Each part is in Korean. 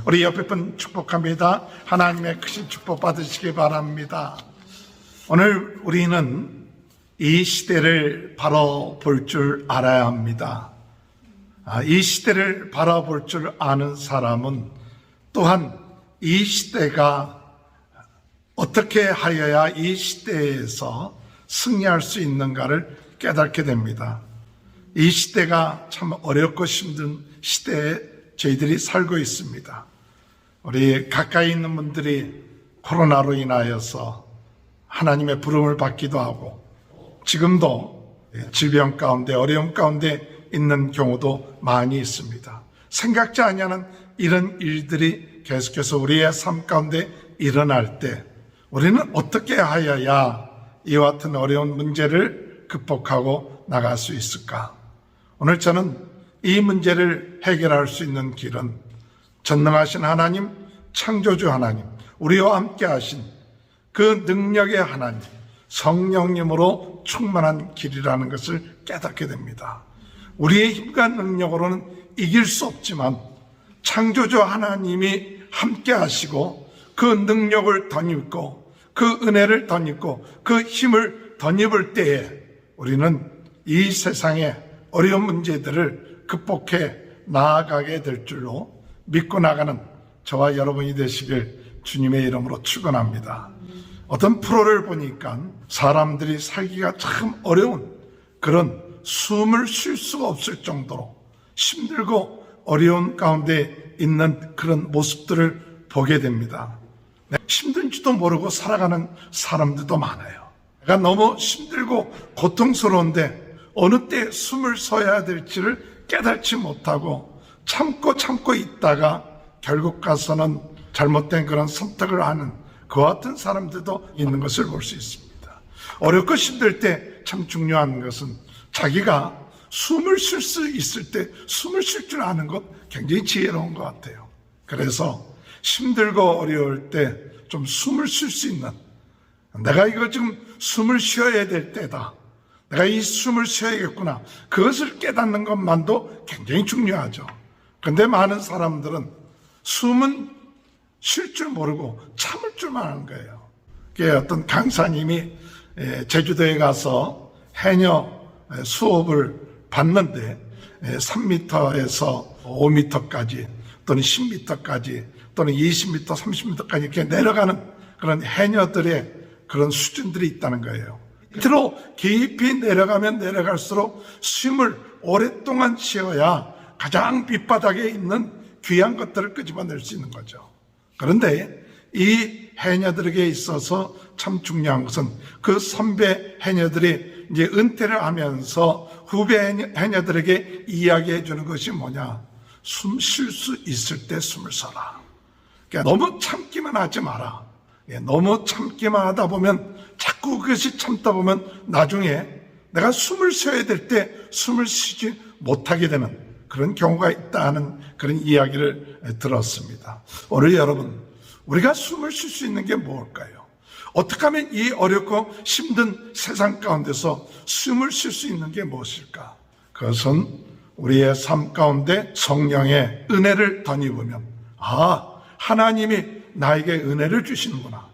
우리 옆에 분 축복합니다. 하나님의 크신 축복 받으시기 바랍니다. 오늘 우리는 이 시대를 바라볼 줄 알아야 합니다. 이 시대를 바라볼 줄 아는 사람은 또한 이 시대가 어떻게 하여야 이 시대에서 승리할 수 있는가를 깨닫게 됩니다. 이 시대가 참 어렵고 힘든 시대에 저희들이 살고 있습니다. 우리 가까이 있는 분들이 코로나로 인하여서 하나님의 부름을 받기도 하고 지금도 질병 가운데 어려움 가운데 있는 경우도 많이 있습니다. 생각지 아니하는 이런 일들이 계속해서 우리의 삶 가운데 일어날 때 우리는 어떻게 하여야 이와 같은 어려운 문제를 극복하고 나갈 수 있을까? 오늘 저는 이 문제를 해결할 수 있는 길은 전능하신 하나님, 창조주 하나님, 우리와 함께 하신 그 능력의 하나님, 성령님으로 충만한 길이라는 것을 깨닫게 됩니다. 우리의 힘과 능력으로는 이길 수 없지만 창조주 하나님이 함께 하시고 그 능력을 덧입고 그 은혜를 덧입고 그 힘을 덧입을 때에 우리는 이 세상의 어려운 문제들을 극복해 나아가게 될 줄로 믿고 나가는 저와 여러분이 되시길 주님의 이름으로 축원합니다. 어떤 프로를 보니까 사람들이 살기가 참 어려운 그런 숨을 쉴 수가 없을 정도로 힘들고 어려운 가운데 있는 그런 모습들을 보게 됩니다. 힘든지도 모르고 살아가는 사람들도 많아요. 내가 너무 힘들고 고통스러운데 어느 때 숨을 쉬어야 될지를 깨닫지 못하고 참고 있다가 결국 가서는 잘못된 그런 선택을 하는 그와 같은 사람들도 있는 것을 볼 수 있습니다. 어렵고 힘들 때 참 중요한 것은 자기가 숨을 쉴 수 있을 때 숨을 쉴 줄 아는 것 굉장히 지혜로운 것 같아요. 그래서 힘들고 어려울 때 좀 숨을 쉴 수 있는, 내가 이거 지금 숨을 쉬어야 될 때다, 내가 이 숨을 쉬어야겠구나, 그것을 깨닫는 것만도 굉장히 중요하죠. 그런데 많은 사람들은 숨은 쉴 줄 모르고 참을 줄만 아는 거예요. 어떤 강사님이 제주도에 가서 해녀 수업을 받는데 3m에서 5m까지 또는 10m까지 또는 20m, 30m까지 이렇게 내려가는 그런 해녀들의 그런 수준들이 있다는 거예요. 밑으로 깊이 내려가면 내려갈수록 숨을 오랫동안 쉬어야 가장 밑바닥에 있는 귀한 것들을 끄집어낼 수 있는 거죠. 그런데 이 해녀들에게 있어서 참 중요한 것은 그 선배 해녀들이 이제 은퇴를 하면서 후배 해녀들에게 이야기해 주는 것이 뭐냐? 숨 쉴 수 있을 때 숨을 쉬어라. 그러니까 너무 참기만 하지 마라. 너무 참기만 하다 보면 자꾸 그것이 참다 보면 나중에 내가 숨을 쉬어야 될 때 숨을 쉬지 못하게 되는 그런 경우가 있다는 그런 이야기를 들었습니다. 오늘 여러분, 우리가 숨을 쉴 수 있는 게 뭘까요? 어떻게 하면 이 어렵고 힘든 세상 가운데서 숨을 쉴 수 있는 게 무엇일까? 그것은 우리의 삶 가운데 성령의 은혜를 덧입으면, 하나님이 나에게 은혜를 주시는구나.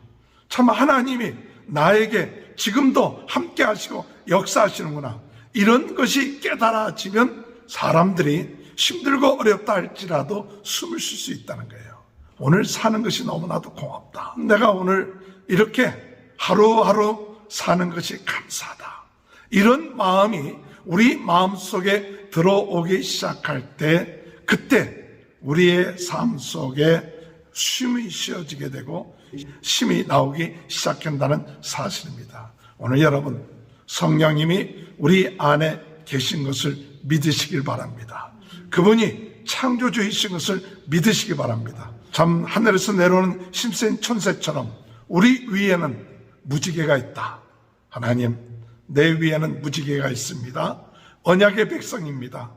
참 하나님이 나에게 지금도 함께 하시고 역사하시는구나. 이런 것이 깨달아지면 사람들이 힘들고 어렵다 할지라도 숨을 쉴 수 있다는 거예요. 오늘 사는 것이 너무나도 고맙다. 내가 오늘 이렇게 하루하루 사는 것이 감사하다. 이런 마음이 우리 마음속에 들어오기 시작할 때 그때 우리의 삶 속에 쉼이 쉬어지게 되고 힘이 나오기 시작한다는 사실입니다. 오늘 여러분, 성령님이 우리 안에 계신 것을 믿으시길 바랍니다. 그분이 창조주이신 것을 믿으시기 바랍니다. 참 하늘에서 내려오는 힘센 천사처럼 우리 위에는 무지개가 있다. 하나님, 내 위에는 무지개가 있습니다. 언약의 백성입니다.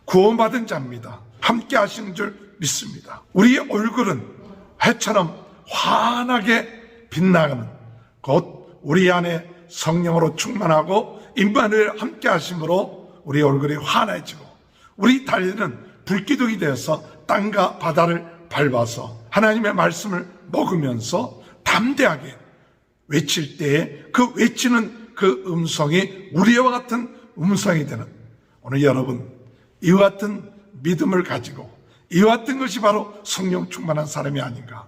구원받은 자입니다. 함께 하시는 줄 믿습니다. 우리의 얼굴은 해처럼 환하게 빛나는 곧 우리 안에 성령으로 충만하고 임마누엘 함께 하심으로 우리 얼굴이 환해지고 우리 다리는 불기둥이 되어서 땅과 바다를 밟아서 하나님의 말씀을 먹으면서 담대하게 외칠 때에 그 외치는 그 음성이 우리와 같은 음성이 되는, 오늘 여러분 이와 같은 믿음을 가지고 이와 같은 것이 바로 성령 충만한 사람이 아닌가,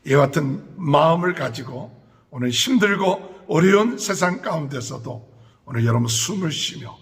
이와 같은 마음을 가지고 오늘 힘들고 어려운 세상 가운데서도 오늘 여러분 숨을 쉬며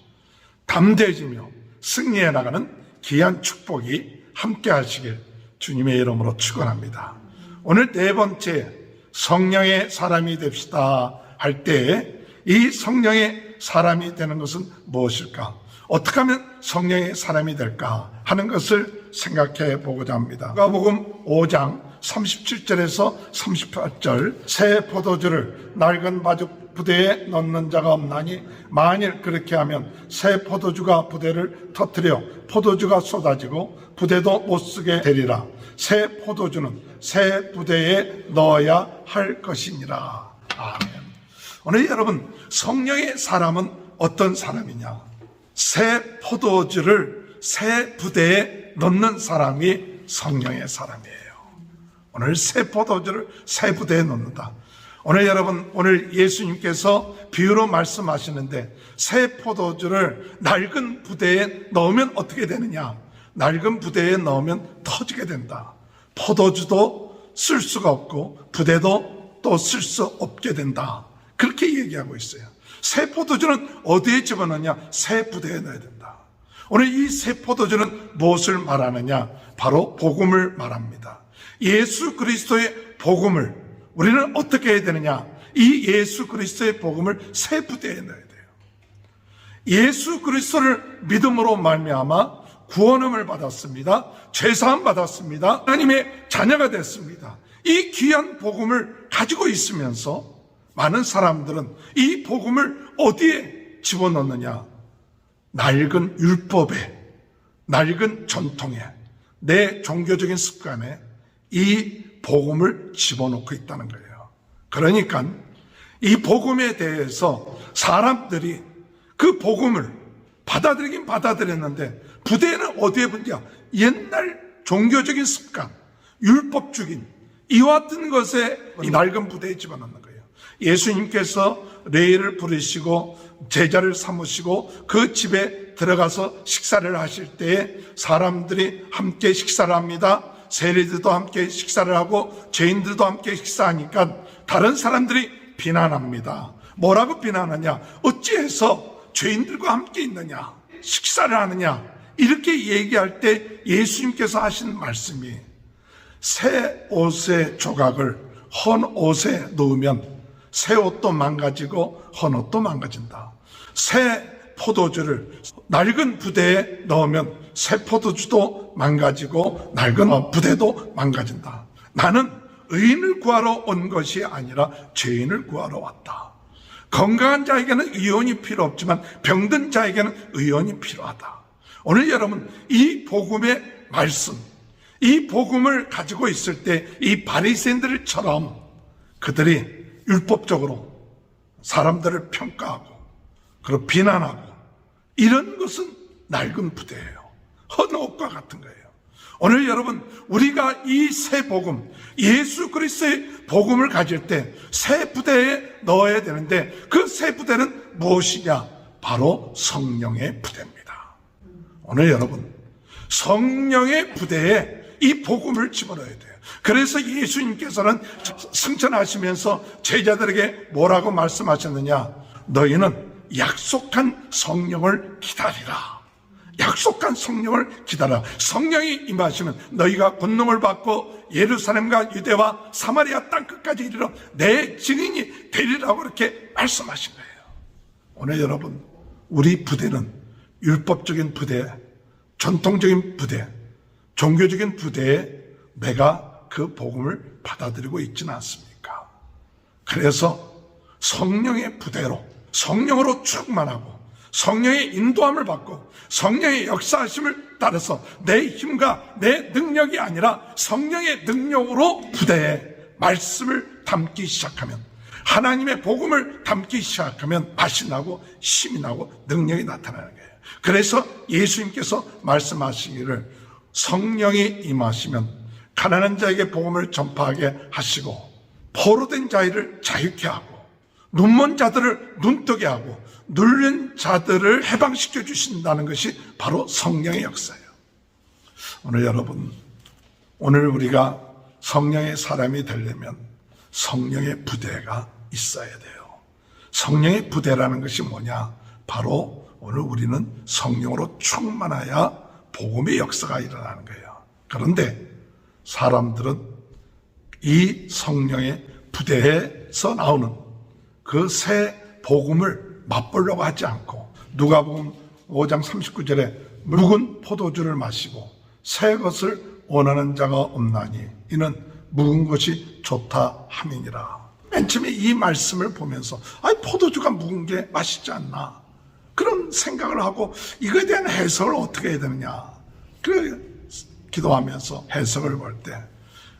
담대해지며 승리해 나가는 귀한 축복이 함께 하시길 주님의 이름으로 축원합니다. 오늘 네 번째, 성령의 사람이 됩시다 할 때 이 성령의 사람이 되는 것은 무엇일까? 어떻게 하면 성령의 사람이 될까 하는 것을 생각해 보고자 합니다. 누가복음 5장 37절에서 38절, 새 포도주를 낡은 바죽 부대에 넣는 자가 없나니 만일 그렇게 하면 새 포도주가 부대를 터뜨려 포도주가 쏟아지고 부대도 못 쓰게 되리라. 새 포도주는 새 부대에 넣어야 할 것이니라. 아멘. 오늘 여러분, 성령의 사람은 어떤 사람이냐? 새 포도주를 새 부대에 넣는 사람이 성령의 사람이에요. 오늘 새 포도주를 새 부대에 넣는다. 오늘 여러분, 오늘 예수님께서 비유로 말씀하시는데 새 포도주를 낡은 부대에 넣으면 어떻게 되느냐? 낡은 부대에 넣으면 터지게 된다. 포도주도 쓸 수가 없고 부대도 또 쓸 수 없게 된다. 그렇게 얘기하고 있어요. 새 포도주는 어디에 집어넣냐? 새 부대에 넣어야 된다. 오늘 이 새 포도주는 무엇을 말하느냐? 바로 복음을 말합니다. 예수 그리스도의 복음을 우리는 어떻게 해야 되느냐? 이 예수 그리스도의 복음을 새 부대에 넣어야 돼요. 예수 그리스도를 믿음으로 말미암아 구원함을 받았습니다. 죄사함 받았습니다. 하나님의 자녀가 됐습니다. 이 귀한 복음을 가지고 있으면서 많은 사람들은 이 복음을 어디에 집어넣느냐? 낡은 율법에, 낡은 전통에, 내 종교적인 습관에 이 복음을 집어넣고 있다는 거예요. 그러니까 이 복음에 대해서 사람들이 그 복음을 받아들이긴 받아들였는데 부대는 어디에 붙냐? 옛날 종교적인 습관, 율법적인 이와 같은 것에 이 낡은 부대에 집어넣는 거예요. 예수님께서 레위를 부르시고 제자를 삼으시고 그 집에 들어가서 식사를 하실 때에 사람들이 함께 식사를 합니다. 세리들도 함께 식사를 하고 죄인들도 함께 식사하니까 다른 사람들이 비난합니다. 뭐라고 비난하냐? 어찌해서 죄인들과 함께 있느냐? 식사를 하느냐? 이렇게 얘기할 때 예수님께서 하신 말씀이, 새 옷의 조각을 헌 옷에 넣으면 새 옷도 망가지고 헌 옷도 망가진다. 새 포도주를 낡은 부대에 넣으면 새 포도주도 망가지고 낡은 부대도 망가진다. 나는 의인을 구하러 온 것이 아니라 죄인을 구하러 왔다. 건강한 자에게는 의원이 필요 없지만 병든 자에게는 의원이 필요하다. 오늘 여러분, 이 복음의 말씀, 이 복음을 가지고 있을 때 이 바리새인들처럼 그들이 율법적으로 사람들을 평가하고 그리고 비난하고 이런 것은 낡은 부대예요. 헌 옷과 같은 거예요. 오늘 여러분, 우리가 이 새 복음, 예수 그리스도의 복음을 가질 때 새 부대에 넣어야 되는데 그 새 부대는 무엇이냐? 바로 성령의 부대입니다. 오늘 여러분, 성령의 부대에 이 복음을 집어넣어야 돼요. 그래서 예수님께서는 승천하시면서 제자들에게 뭐라고 말씀하셨느냐? 너희는 약속한 성령을 기다리라. 약속한 성령을 기다려. 성령이 임하시면 너희가 권능을 받고 예루살렘과 유대와 사마리아 땅끝까지 이르러 내 증인이 되리라고 그렇게 말씀하신 거예요. 오늘 여러분, 우리 부대는 율법적인 부대, 전통적인 부대, 종교적인 부대에 내가 그 복음을 받아들이고 있지는 않습니까? 그래서 성령의 부대로, 성령으로 충만하고 성령의 인도함을 받고 성령의 역사하심을 따라서 내 힘과 내 능력이 아니라 성령의 능력으로 부대에 말씀을 담기 시작하면, 하나님의 복음을 담기 시작하면 맛이 나고 힘이 나고 능력이 나타나는 거예요. 그래서 예수님께서 말씀하시기를 성령이 임하시면 가난한 자에게 복음을 전파하게 하시고 포로된 자를 자유케 하고 눈먼 자들을 눈뜨게 하고 눌린 자들을 해방시켜 주신다는 것이 바로 성령의 역사예요. 오늘 여러분, 오늘 우리가 성령의 사람이 되려면 성령의 부대가 있어야 돼요. 성령의 부대라는 것이 뭐냐? 바로 오늘 우리는 성령으로 충만하여 복음의 역사가 일어나는 거예요. 그런데 사람들은 이 성령의 부대에서 나오는 그 새 복음을 맛보려고 하지 않고 누가복음 5장 39절에 묵은 포도주를 마시고 새 것을 원하는 자가 없나니 이는 묵은 것이 좋다 함이니라. 맨 처음에 이 말씀을 보면서 포도주가 묵은 게 맛있지 않나, 그런 생각을 하고 이거에 대한 해석을 어떻게 해야 되느냐, 그래 기도하면서 해석을 볼 때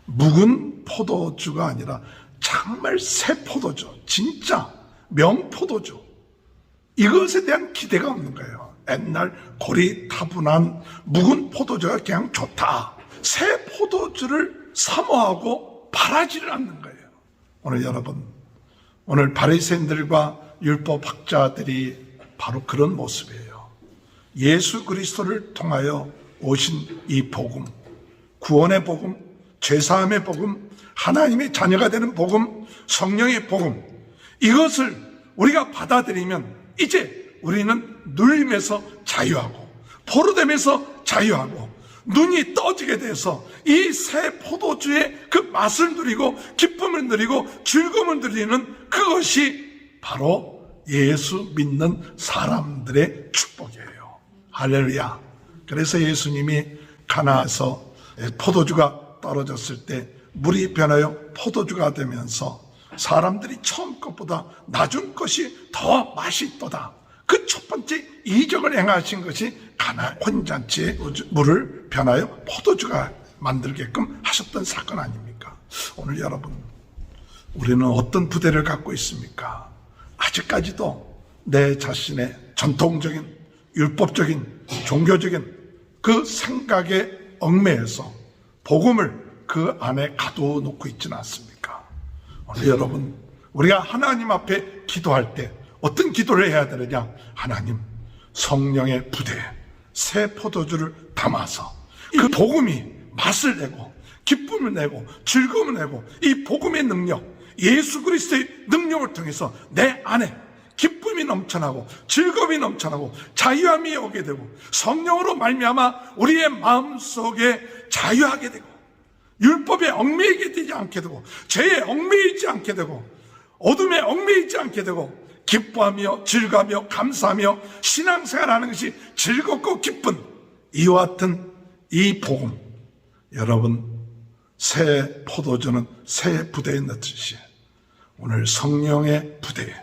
묵은 포도주가 아니라 정말 새 포도주, 진짜 명포도주, 이것에 대한 기대가 없는 거예요. 옛날 고리타분한 묵은 포도주가 그냥 좋다, 새 포도주를 사모하고 바라지를 않는 거예요. 오늘 여러분, 오늘 바리새인들과 율법학자들이 바로 그런 모습이에요. 예수 그리스도를 통하여 오신 이 복음, 구원의 복음, 죄사함의 복음, 하나님의 자녀가 되는 복음, 성령의 복음, 이것을 우리가 받아들이면 이제 우리는 눌림에서 자유하고 포로됨에서 자유하고 눈이 떠지게 돼서 이 새 포도주의 그 맛을 누리고 기쁨을 누리고 즐거움을 누리는 그것이 바로 예수 믿는 사람들의 축복이에요. 할렐루야. 그래서 예수님이 가나에서 포도주가 떨어졌을 때 물이 변하여 포도주가 되면서 사람들이 처음 것보다 낮은 것이 더 맛이 있도다, 그 첫 번째 이적을 행하신 것이 가나 혼잔치의 물을 변하여 포도주가 만들게끔 하셨던 사건 아닙니까? 오늘 여러분, 우리는 어떤 부대를 갖고 있습니까? 아직까지도 내 자신의 전통적인 율법적인 종교적인 그 생각에 얽매여서 복음을 그 안에 가둬놓고 있지는 않습니까? 오늘 여러분, 우리가 하나님 앞에 기도할 때 어떤 기도를 해야 되느냐? 하나님, 성령의 부대에 새 포도주를 담아서 그 복음이 맛을 내고 기쁨을 내고 즐거움을 내고 이 복음의 능력, 예수 그리스도의 능력을 통해서 내 안에 기쁨이 넘쳐나고 즐거움이 넘쳐나고 자유함이 오게 되고 성령으로 말미암아 우리의 마음속에 자유하게 되고 율법에 얽매이게 되지 않게 되고 죄에 얽매이지 않게 되고 어둠에 얽매이지 않게 되고 기뻐하며 즐거하며 감사하며 신앙생활하는 것이 즐겁고 기쁜 이와 같은 이 복음, 여러분, 새 포도주는 새 부대에 넣듯이 오늘 성령의 부대에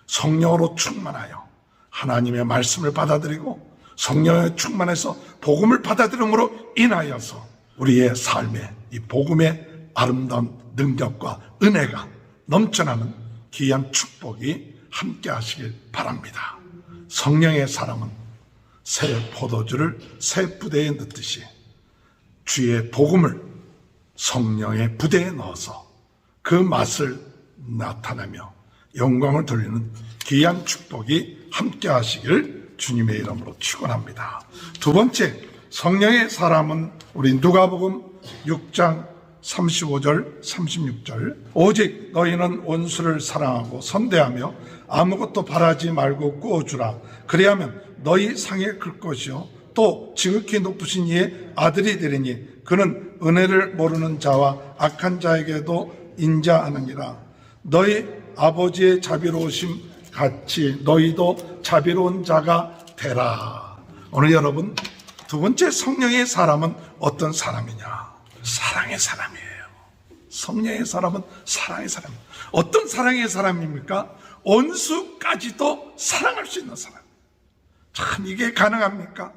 성령으로 충만하여 하나님의 말씀을 받아들이고 성령에 충만해서 복음을 받아들임으로 인하여서 우리의 삶에 이 복음의 아름다운 능력과 은혜가 넘쳐나는 귀한 축복이 함께 하시길 바랍니다. 성령의 사람은 새 포도주를 새 부대에 넣듯이 주의 복음을 성령의 부대에 넣어서 그 맛을 나타내며 영광을 돌리는 귀한 축복이 함께 하시길 주님의 이름으로 축원합니다. 두 번째, 성령의 사람은 우리 누가복음 6장 35절 36절 오직 너희는 원수를 사랑하고 선대하며 아무것도 바라지 말고 꾸어주라. 그리하면 너희 상에 클 것이요 또 지극히 높으신 이의 아들이 되리니 그는 은혜를 모르는 자와 악한 자에게도 인자하느니라. 너희 아버지의 자비로우심 같이 너희도 자비로운 자가 되라. 오늘 여러분, 두 번째 성령의 사람은 어떤 사람이냐? 사랑의 사람이에요. 성령의 사람은 사랑의 사람이에요. 어떤 사랑의 사람입니까? 원수까지도 사랑할 수 있는 사람. 참, 이게 가능합니까?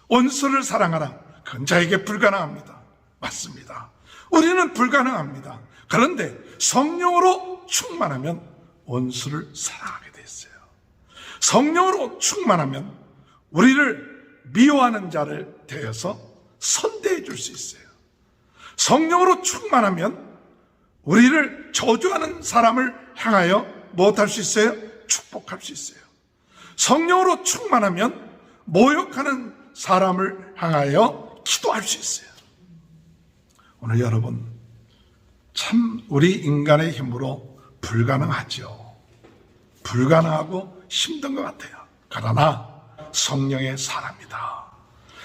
원수를 사랑하라. 그건 자에게 불가능합니다. 맞습니다. 우리는 불가능합니다. 그런데 성령으로 충만하면 원수를 사랑하게 돼 있어요. 성령으로 충만하면 우리를 미워하는 자를 대해서 선대해 줄 수 있어요. 성령으로 충만하면 우리를 저주하는 사람을 향하여 무엇할 수 있어요? 축복할 수 있어요. 성령으로 충만하면 모욕하는 사람을 향하여 기도할 수 있어요. 오늘 여러분, 참 우리 인간의 힘으로 불가능하죠. 불가능하고 힘든 것 같아요. 그러나 성령의 사람이다.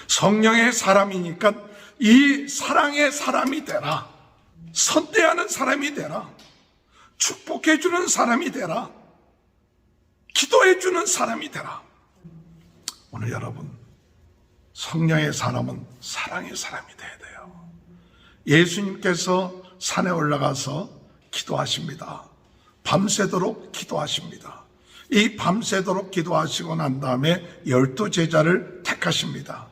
성령의 사람이니까 이 사랑의 사람이 되라. 선대하는 사람이 되라. 축복해주는 사람이 되라. 기도해주는 사람이 되라. 오늘 여러분, 성령의 사람은 사랑의 사람이 돼야 돼요. 예수님께서 산에 올라가서 기도하십니다. 밤새도록 기도하십니다. 이 밤새도록 기도하시고 난 다음에 12 제자를 택하십니다.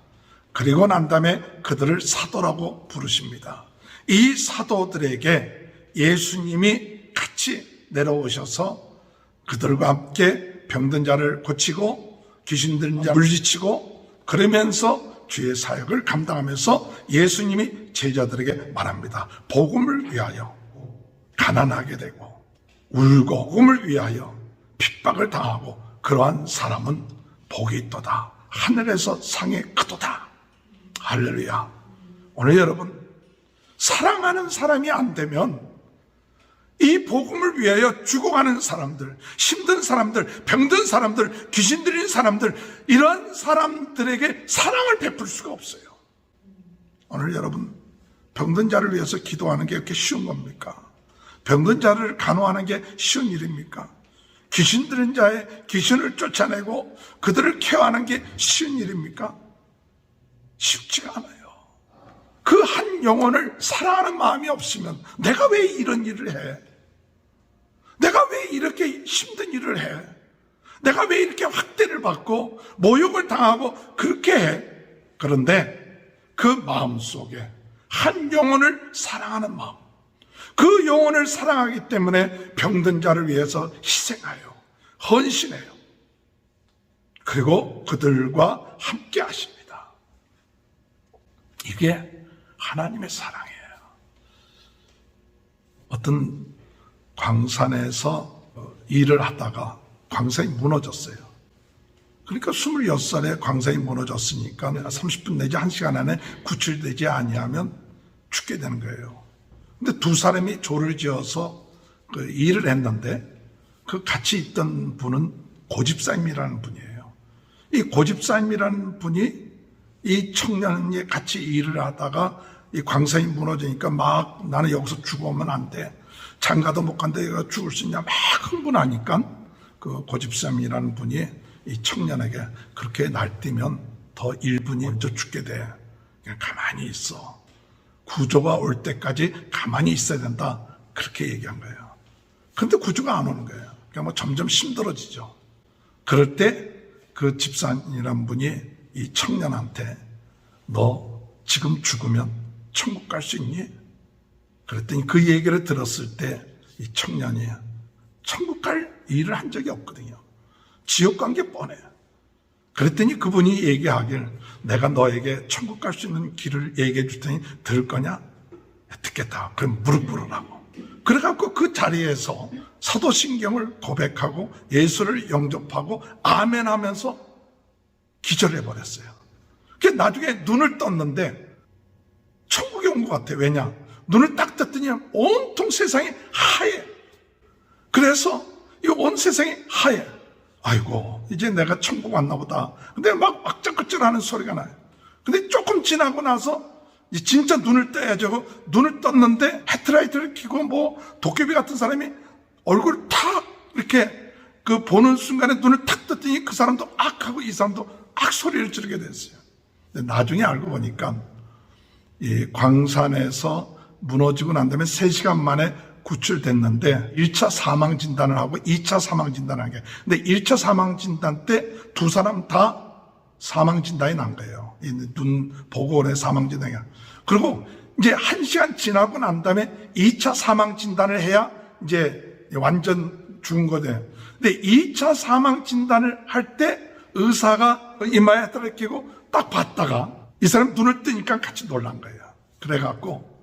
그리고 난 다음에 그들을 사도라고 부르십니다. 이 사도들에게 예수님이 같이 내려오셔서 그들과 함께 병든 자를 고치고 귀신 들린 자를 물리치고 그러면서 주의 사역을 감당하면서 예수님이 제자들에게 말합니다. 복음을 위하여 가난하게 되고 울고 복음을 위하여 핍박을 당하고 그러한 사람은 복이 있도다. 하늘에서 상이 크도다. 할렐루야. 오늘 여러분, 사랑하는 사람이 안 되면 이 복음을 위하여 죽어가는 사람들, 힘든 사람들, 병든 사람들, 귀신 들린 사람들, 이런 사람들에게 사랑을 베풀 수가 없어요. 오늘 여러분, 병든 자를 위해서 기도하는 게 그렇게 쉬운 겁니까? 병든 자를 간호하는 게 쉬운 일입니까? 귀신 들린 자의 귀신을 쫓아내고 그들을 케어하는 게 쉬운 일입니까? 쉽지가 않아요. 그 한 영혼을 사랑하는 마음이 없으면 내가 왜 이런 일을 해? 내가 왜 이렇게 힘든 일을 해? 내가 왜 이렇게 학대를 받고 모욕을 당하고 그렇게 해? 그런데 그 마음 속에 한 영혼을 사랑하는 마음, 그 영혼을 사랑하기 때문에 병든 자를 위해서 희생하여 헌신해요. 그리고 그들과 함께 하십니다. 이게 하나님의 사랑이에요. 어떤 광산에서 일을 하다가 광산이 무너졌어요. 그러니까 26살에 광산이 무너졌으니까 30분 내지 1시간 안에 구출되지 아니하면 죽게 되는 거예요. 근데 두 사람이 조를 지어서 그 일을 했는데 그 같이 있던 분은 고집사님이라는 분이에요. 이 고집사님이라는 분이 이 청년이 같이 일을 하다가 이 광산이 무너지니까 막 나는 여기서 죽으면 안 돼. 장가도 못 간다. 얘가 죽을 수 있냐. 막 흥분하니까 그 고집사님이라는 분이 이 청년에게 그렇게 날뛰면 더 1분이 먼저 죽게 돼. 그냥 가만히 있어. 구조가 올 때까지 가만히 있어야 된다. 그렇게 얘기한 거예요. 근데 구조가 안 오는 거예요. 그러니까 뭐 점점 힘들어지죠. 그럴 때 그 집사님이란 분이 이 청년한테 너 지금 죽으면 천국 갈 수 있니? 그랬더니 그 얘기를 들었을 때 이 청년이 천국 갈 일을 한 적이 없거든요. 지옥 간 게 뻔해요. 그랬더니 그분이 얘기하길 내가 너에게 천국 갈 수 있는 길을 얘기해 줄 테니 들을 거냐? 듣겠다. 그럼 무릎 꿇으라고. 그래갖고 그 자리에서 사도신경을 고백하고 예수를 영접하고 아멘 하면서 기절해버렸어요. 그래서 나중에 눈을 떴는데 천국에 온 것 같아. 왜냐? 눈을 딱 떴더니 온통 세상이 하얘. 그래서 이 온 세상이 하얘. 아이고, 이제 내가 천국 왔나 보다. 근데 막 왁짝거짝하는 소리가 나요. 근데 조금 지나고 나서 이제 진짜 눈을 떠야죠. 눈을 떴는데 헤드라이트를 켜고 뭐 도깨비 같은 사람이 얼굴 탁 이렇게 그 보는 순간에 눈을 탁 떴더니 그 사람도 악 하고 이 사람도 악 소리를 지르게 됐어요. 근데 나중에 알고 보니까 이 광산에서 무너지고 난 다음에 3시간 만에 구출됐는데 1차 사망 진단을 하고 2차 사망 진단을 한 게. 근데 1차 사망 진단 때 두 사람 다 사망 진단이 난 거예요. 이 눈 보고 오래 사망 진단이. 그리고 이제 1시간 지나고 난 다음에 2차 사망 진단을 해야 이제 완전 죽은 거예요. 근데 2차 사망 진단을 할 때 의사가 이마에 떨어뜨리고 딱 봤다가 이 사람 눈을 뜨니까 같이 놀란 거예요. 그래갖고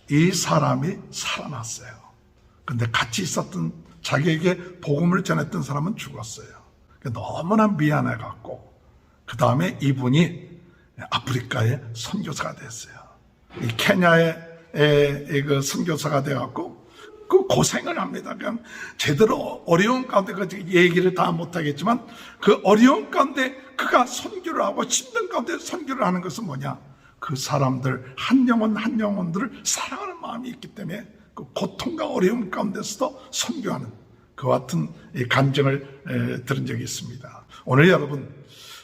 이 사람이 살아났어요. 근데 같이 있었던 자기에게 복음을 전했던 사람은 죽었어요. 너무나 미안해갖고 그 다음에 이분이 아프리카의 선교사가 됐어요. 이 케냐의 그 선교사가 돼갖고 그 고생을 합니다. 그냥 제대로 어려운 가운데 그 얘기를 다 못하겠지만 그 어려운 가운데 그가 선교를 하고 힘든 가운데 선교를 하는 것은 뭐냐? 그 사람들 한 영혼 한 영혼들을 사랑하는 마음이 있기 때문에 그 고통과 어려움 가운데서도 선교하는 그 같은 간증을 들은 적이 있습니다. 오늘 여러분,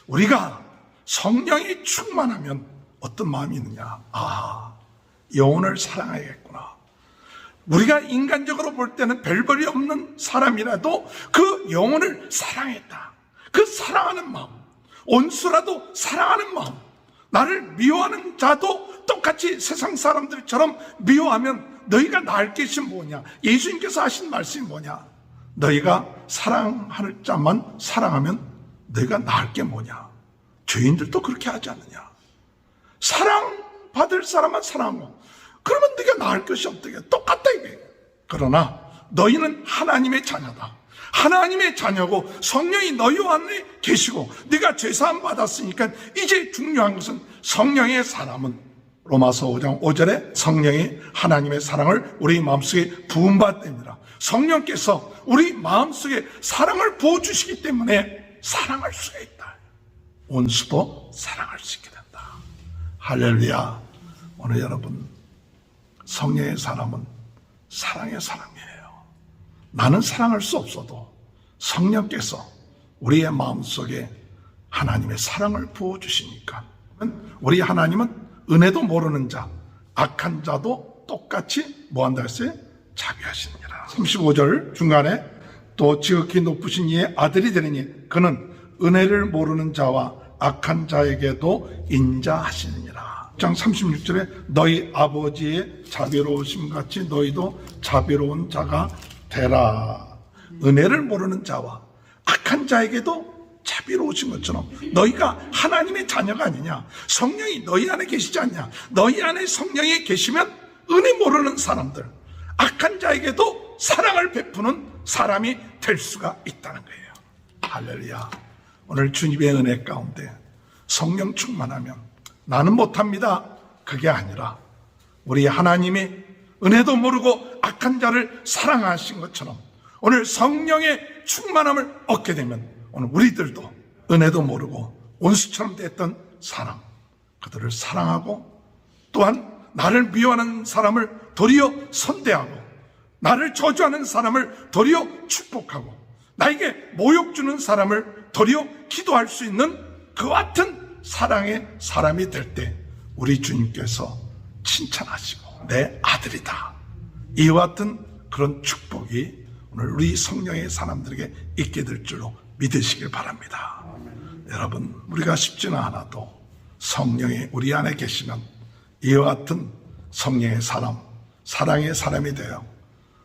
우리가 성령이 충만하면 어떤 마음이 있느냐? 영혼을 사랑해야겠구나. 우리가 인간적으로 볼 때는 별벌이 없는 사람이라도 그 영혼을 사랑했다. 그 사랑하는 마음, 온수라도 사랑하는 마음, 나를 미워하는 자도 똑같이 세상 사람들처럼 미워하면 너희가 나을 것이 뭐냐? 예수님께서 하신 말씀이 뭐냐? 너희가 사랑할 자만 사랑하면 너희가 나을 게 뭐냐? 죄인들도 그렇게 하지 않느냐? 사랑받을 사람만 사랑하고 그러면 네가 나을 것이 없다게 똑같다 이게. 그러나 너희는 하나님의 자녀다. 하나님의 자녀고 성령이 너희 안에 계시고 네가 죄사함 받았으니까 이제 중요한 것은 성령의 사람은 로마서 5장 5절에 성령이 하나님의 사랑을 우리 마음속에 부음받습니다. 성령께서 우리 마음속에 사랑을 부어주시기 때문에 사랑할 수가 있다. 온수도 사랑할 수 있게 된다. 할렐루야. 오늘 여러분, 성령의 사람은 사랑의 사람이에요. 나는 사랑할 수 없어도 성령께서 우리의 마음속에 하나님의 사랑을 부어주시니까 우리 하나님은 은혜도 모르는 자, 악한 자도 똑같이 뭐한다 했어요? 자비하시느니라. 35절 중간에 또 지극히 높으신 이의 아들이 되리니 그는 은혜를 모르는 자와 악한 자에게도 인자하시느니라. 6장 36절에 너희 아버지의 자비로우심 같이 너희도 자비로운 자가 되라. 은혜를 모르는 자와 악한 자에게도 자비로우신 것처럼 너희가 하나님의 자녀가 아니냐? 성령이 너희 안에 계시지 않냐? 너희 안에 성령이 계시면 은혜 모르는 사람들, 악한 자에게도 사랑을 베푸는 사람이 될 수가 있다는 거예요. 할렐루야. 오늘 주님의 은혜 가운데 성령 충만하면 나는 못합니다. 그게 아니라 우리 하나님이 은혜도 모르고 악한 자를 사랑하신 것처럼 오늘 성령의 충만함을 얻게 되면 오늘 우리들도 은혜도 모르고 온수처럼 됐던 사람, 그들을 사랑하고 또한 나를 미워하는 사람을 도리어 선대하고 나를 저주하는 사람을 도리어 축복하고 나에게 모욕 주는 사람을 도리어 기도할 수 있는 그 같은 사랑의 사람이 될 때 우리 주님께서 칭찬하시고 내 아들이다. 이와 같은 그런 축복이 오늘 우리 성령의 사람들에게 있게 될 줄로 믿으시길 바랍니다. 여러분, 우리가 쉽지는 않아도 성령이 우리 안에 계시면 이와 같은 성령의 사람, 사랑의 사람이 되어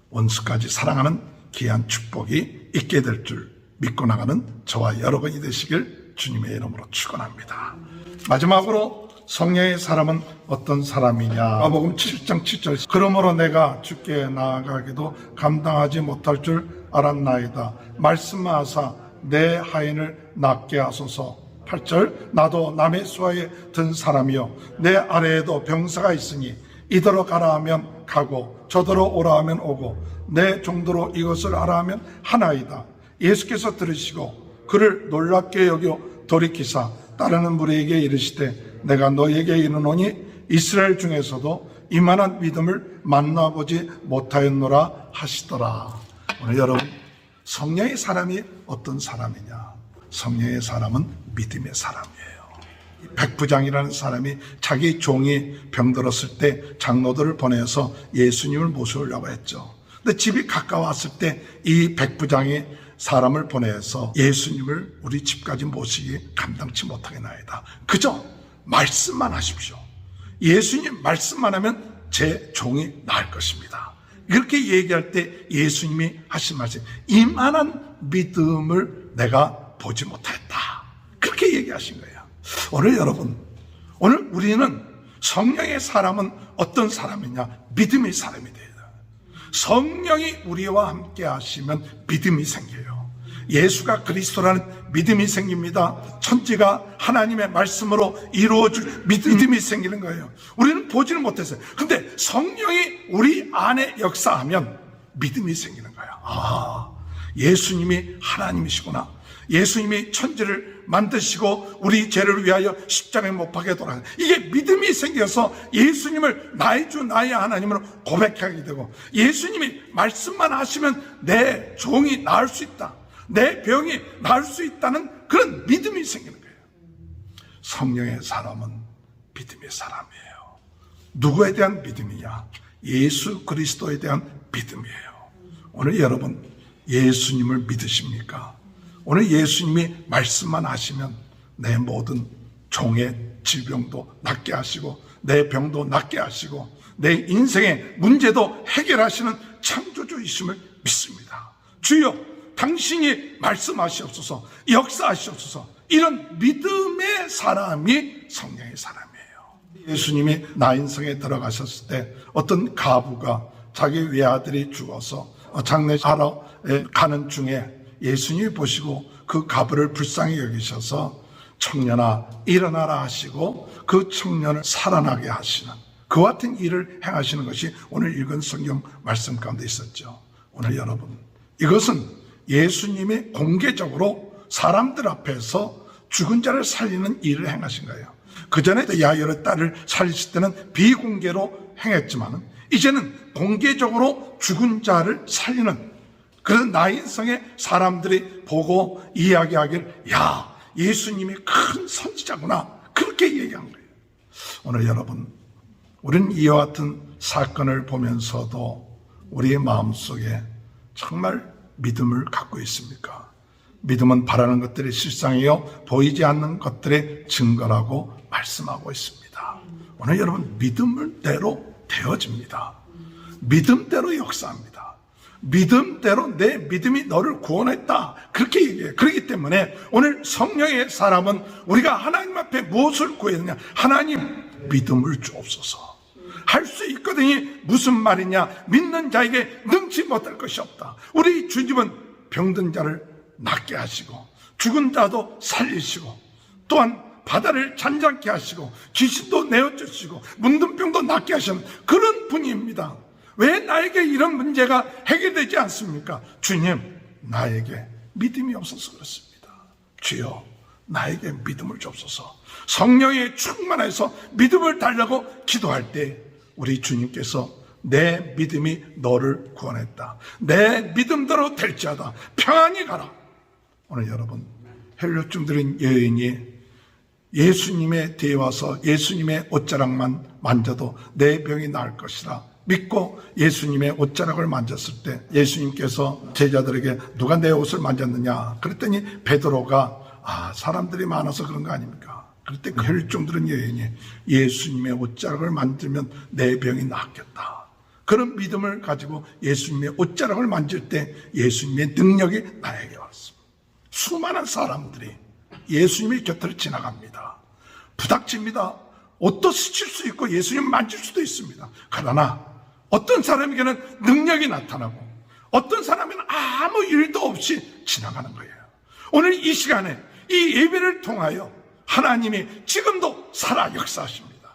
원수까지 사랑하는 귀한 축복이 있게 될 줄 믿고 나가는 저와 여러분이 되시길 주님의 이름으로 축원합니다. 마지막으로 성령의 사람은 어떤 사람이냐? 마가복음 7장 7절 그러므로 내가 주께 나아가기도 감당하지 못할 줄 알았나이다. 말씀하사 내 하인을 낫게 하소서. 8절 나도 남의 수하에 든 사람이요 내 아래에도 병사가 있으니 이더러 가라 하면 가고 저더러 오라 하면 오고 내 정도로 이것을 하라 하면 하나이다. 예수께서 들으시고 그를 놀랍게 여겨 돌이키사 따르는 무리에게 이르시되 내가 너희에게 이르노니 이스라엘 중에서도 이만한 믿음을 만나보지 못하였노라 하시더라. 오늘 여러분, 성령의 사람이 어떤 사람이냐? 성령의 사람은 믿음의 사람이에요. 백부장이라는 사람이 자기 종이 병들었을 때 장로들을 보내서 예수님을 모시려고 했죠. 근데 집이 가까웠을 때 이 백부장이 사람을 보내서 예수님을 우리 집까지 모시기 감당치 못하겠나이다. 그저 말씀만 하십시오. 예수님 말씀만 하면 제 종이 나을 것입니다. 이렇게 얘기할 때 예수님이 하신 말씀, 이만한 믿음을 내가 보지 못했다. 그렇게 얘기하신 거예요. 오늘 여러분, 오늘 우리는 성령의 사람은 어떤 사람이냐? 믿음의 사람이 돼요. 성령이 우리와 함께 하시면 믿음이 생겨요. 예수가 그리스도라는 믿음이 생깁니다. 천지가 하나님의 말씀으로 이루어질 믿음이 생기는 거예요. 우리는 보지는 못했어요. 근데 성령이 우리 안에 역사하면 믿음이 생기는 거예요. 아, 예수님이 하나님이시구나. 예수님이 천지를 만드시고 우리 죄를 위하여 십자가에 못 박혀 돌아가는, 이게 믿음이 생겨서 예수님을 나의 주 나의 하나님으로 고백하게 되고, 예수님이 말씀만 하시면 내 종이 나을 수 있다, 내 병이 나을 수 있다는 그런 믿음이 생기는 거예요. 성령의 사람은 믿음의 사람이에요. 누구에 대한 믿음이냐? 예수 그리스도에 대한 믿음이에요. 오늘 여러분 예수님을 믿으십니까? 오늘 예수님이 말씀만 하시면 내 모든 종의 질병도 낫게 하시고 내 병도 낫게 하시고 내 인생의 문제도 해결하시는 창조주이심을 믿습니다. 주여, 당신이 말씀하시옵소서, 역사하시옵소서. 이런 믿음의 사람이 성령의 사람이에요. 예수님이 나인성에 들어가셨을 때 어떤 가부가 자기 외아들이 죽어서 장례하러 가는 중에 예수님이 보시고 그 가부를 불쌍히 여기셔서 청년아 일어나라 하시고 그 청년을 살아나게 하시는 그와 같은 일을 행하시는 것이 오늘 읽은 성경 말씀 가운데 있었죠. 오늘 여러분, 이것은 예수님이 공개적으로 사람들 앞에서 죽은 자를 살리는 일을 행하신 거예요. 그 전에 야이로의 딸을 살리실 때는 비공개로 행했지만 이제는 공개적으로 죽은 자를 살리는 그런 나인성의 사람들이 보고 이야기하길, 야, 예수님이 큰 선지자구나, 그렇게 얘기한 거예요. 오늘 여러분, 우리는 이와 같은 사건을 보면서도 우리의 마음속에 정말 믿음을 갖고 있습니까? 믿음은 바라는 것들이 실상이요 보이지 않는 것들의 증거라고 말씀하고 있습니다. 오늘 여러분, 믿음대로 되어집니다. 믿음대로 역사합니다. 믿음대로 내 믿음이 너를 구원했다, 그렇게 얘기해요. 그렇기 때문에 오늘 성령의 사람은 우리가 하나님 앞에 무엇을 구했느냐? 하나님, 믿음을 주옵소서. 할 수 있거든요. 무슨 말이냐? 믿는 자에게 능치 못할 것이 없다. 우리 주님은 병든 자를 낫게 하시고 죽은 자도 살리시고 또한 바다를 잔잔케 하시고 귀신도 내어주시고 문든 병도 낫게 하시는 그런 분입니다. 왜 나에게 이런 문제가 해결되지 않습니까? 주님, 나에게 믿음이 없어서 그렇습니다. 주여, 나에게 믿음을 주옵소서. 성령에 충만해서 믿음을 달라고 기도할 때 우리 주님께서 내 믿음이 너를 구원했다, 내 믿음대로 될지어다, 평안히 가라. 오늘 여러분, 헬류증 들인 여인이 예수님의 뒤에 와서 예수님의 옷자락만 만져도 내 병이 나을 것이라 믿고 예수님의 옷자락을 만졌을 때 예수님께서 제자들에게 누가 내 옷을 만졌느냐 그랬더니 베드로가 사람들이 많아서 그런 거 아닙니까? 그때 그 혈증 들은 여인이 예수님의 옷자락을 만지면 내 병이 낫겠다, 그런 믿음을 가지고 예수님의 옷자락을 만질 때 예수님의 능력이 나에게 왔습니다. 수많은 사람들이 예수님의 곁을 지나갑니다. 부닥칩니다. 옷도 스칠 수 있고 예수님 만질 수도 있습니다. 그러나 어떤 사람에게는 능력이 나타나고 어떤 사람에게는 아무 일도 없이 지나가는 거예요. 오늘 이 시간에 이 예배를 통하여 하나님이 지금도 살아 역사하십니다.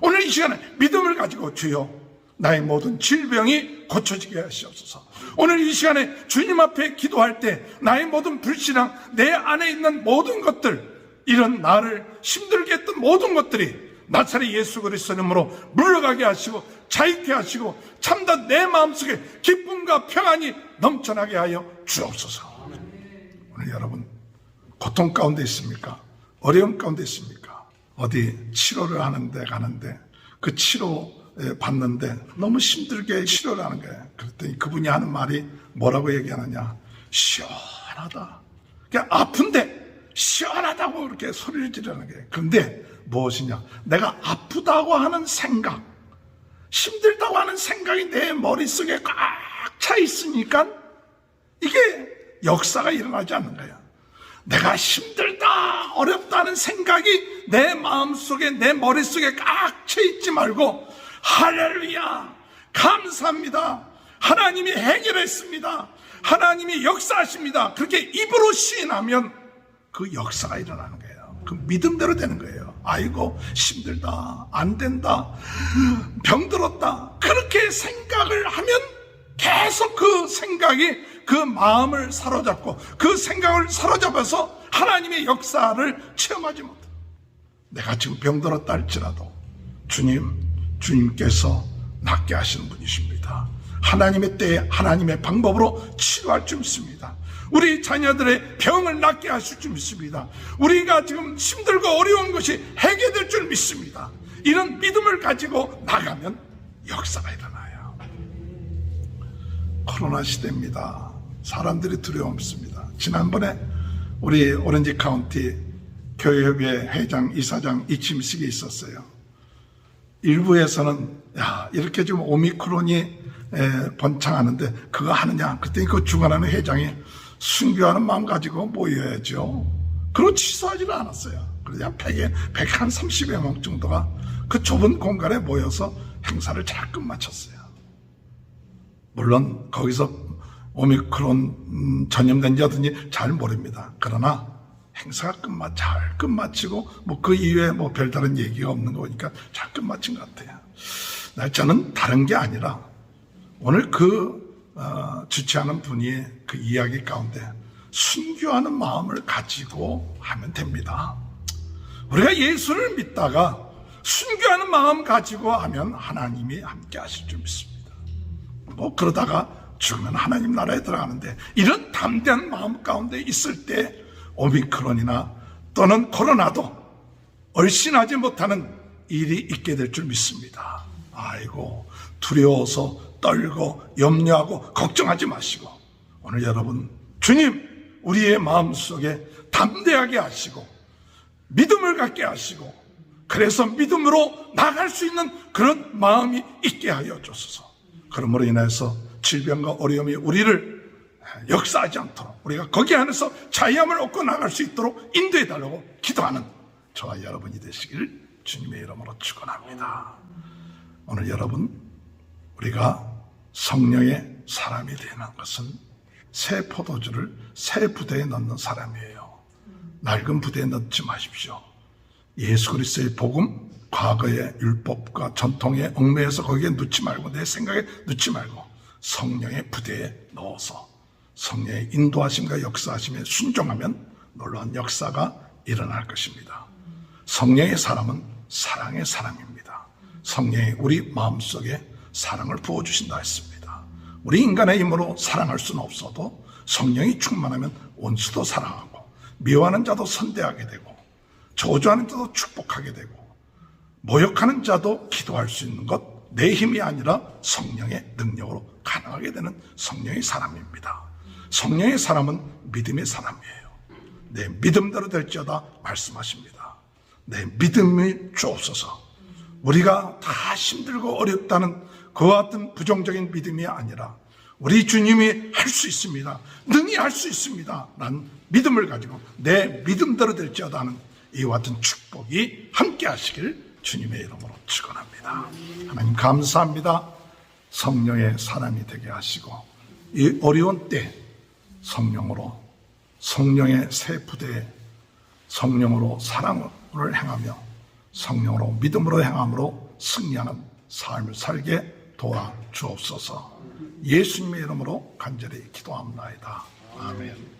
오늘 이 시간에 믿음을 가지고 주여, 나의 모든 질병이 고쳐지게 하시옵소서. 오늘 이 시간에 주님 앞에 기도할 때 나의 모든 불신앙, 내 안에 있는 모든 것들, 이런 나를 힘들게 했던 모든 것들이 나사렛 예수 그리스도 이름으로 물러가게 하시고 자유케 하시고 참된 내 마음속에 기쁨과 평안이 넘쳐나게 하여 주옵소서. 오늘 여러분, 고통 가운데 있습니까? 어려움 가운데 있습니까? 어디 치료를 하는데 가는데 그 치료 받는데 너무 힘들게 치료를 하는 거예요. 그랬더니 그분이 하는 말이 뭐라고 얘기하느냐? 시원하다. 그냥 아픈데 시원하다고 이렇게 소리를 지르는 거예요. 그런데 무엇이냐? 내가 아프다고 하는 생각, 힘들다고 하는 생각이 내 머릿속에 꽉 차 있으니까 이게 역사가 일어나지 않는 거예요. 내가 힘들다, 어렵다는 생각이 내 마음속에, 내 머릿속에 꽉 차 있지 말고, 할렐루야, 감사합니다, 하나님이 해결했습니다, 하나님이 역사하십니다, 그렇게 입으로 시인하면 그 역사가 일어나는 거예요. 그 믿음대로 되는 거예요. 아이고 힘들다, 안 된다, 병들었다, 그렇게 생각을 하면 계속 그 생각이 그 마음을 사로잡고 그 생각을 사로잡아서 하나님의 역사를 체험하지 못해. 내가 지금 병들었다 할지라도 주님께서 낫게 하시는 분이십니다. 하나님의 때에 하나님의 방법으로 치료할 줄 믿습니다. 우리 자녀들의 병을 낫게 하실 줄 믿습니다. 우리가 지금 힘들고 어려운 것이 해결될 줄 믿습니다. 이런 믿음을 가지고 나가면 역사가 일어나요. 코로나 시대입니다. 사람들이 두려움습니다. 지난번에 우리 오렌지 카운티 교회협의회 회장, 이사장 이침식이 있었어요. 일부에서는 이렇게 지금 오미크론이 번창하는데 그거 하느냐? 그랬더니 그 주관하는 회장이 순교하는 마음 가지고 모여야죠. 그리고 취소하지는 않았어요. 그래서 130여 명 정도가 그 좁은 공간에 모여서 행사를 잘 끝마쳤어요. 물론 거기서 오미크론 전염된지 어떤지 잘 모릅니다. 그러나 행사가 잘 끝마치고 그 이후에 별다른 얘기가 없는 거니까 잘 끝마친 것 같아요. 저는 다른 게 아니라 오늘 주최하는 분이 그 이야기 가운데 순교하는 마음을 가지고 하면 됩니다. 우리가 예수를 믿다가 순교하는 마음 가지고 하면 하나님이 함께 하실 줄 믿습니다. 그러다가 죽으면 하나님 나라에 들어가는데 이런 담대한 마음 가운데 있을 때 오미크론이나 또는 코로나도 얼씬하지 못하는 일이 있게 될 줄 믿습니다. 아이고 두려워서 떨고 염려하고 걱정하지 마시고 오늘 여러분 주님 우리의 마음속에 담대하게 하시고 믿음을 갖게 하시고 그래서 믿음으로 나갈 수 있는 그런 마음이 있게 하여 주소서. 그러므로 인해서 질병과 어려움이 우리를 역사하지 않도록 우리가 거기 안에서 자유함을 얻고 나갈 수 있도록 인도해 달라고 기도하는 저와 여러분이 되시길 주님의 이름으로 축원합니다. 오늘 여러분 우리가 성령의 사람이 되는 것은 새 포도주를 새 부대에 넣는 사람이에요. 낡은 부대에 넣지 마십시오. 예수 그리스도의 복음, 과거의 율법과 전통에 얽매여서 거기에 넣지 말고 내 생각에 넣지 말고 성령의 부대에 넣어서 성령의 인도하심과 역사하심에 순종하면 놀라운 역사가 일어날 것입니다. 성령의 사람은 사랑의 사람입니다. 성령이 우리 마음속에 사랑을 부어주신다 했습니다. 우리 인간의 힘으로 사랑할 수는 없어도 성령이 충만하면 원수도 사랑하고 미워하는 자도 선대하게 되고 저주하는 자도 축복하게 되고 모욕하는 자도 기도할 수 있는 것 내 힘이 아니라 성령의 능력으로 가능하게 되는 성령의 사람입니다. 성령의 사람은 믿음의 사람이에요. 내 믿음대로 될지어다 말씀하십니다. 내 믿음이 주옵소서. 우리가 다 힘들고 어렵다는 그와 같은 부정적인 믿음이 아니라 우리 주님이 할 수 있습니다. 능히 할 수 있습니다. 라는 믿음을 가지고 내 믿음대로 될지어다 하는 이와 같은 축복이 함께 하시길 주님의 이름으로 축원합니다. 하나님 감사합니다. 성령의 사람이 되게 하시고 이 어려운 때 성령으로 성령의 새 부대에 성령으로 사랑을 행하며 성령으로 믿음으로 행함으로 승리하는 삶을 살게 도와 주옵소서. 예수님의 이름으로 간절히 기도합니다. 아멘.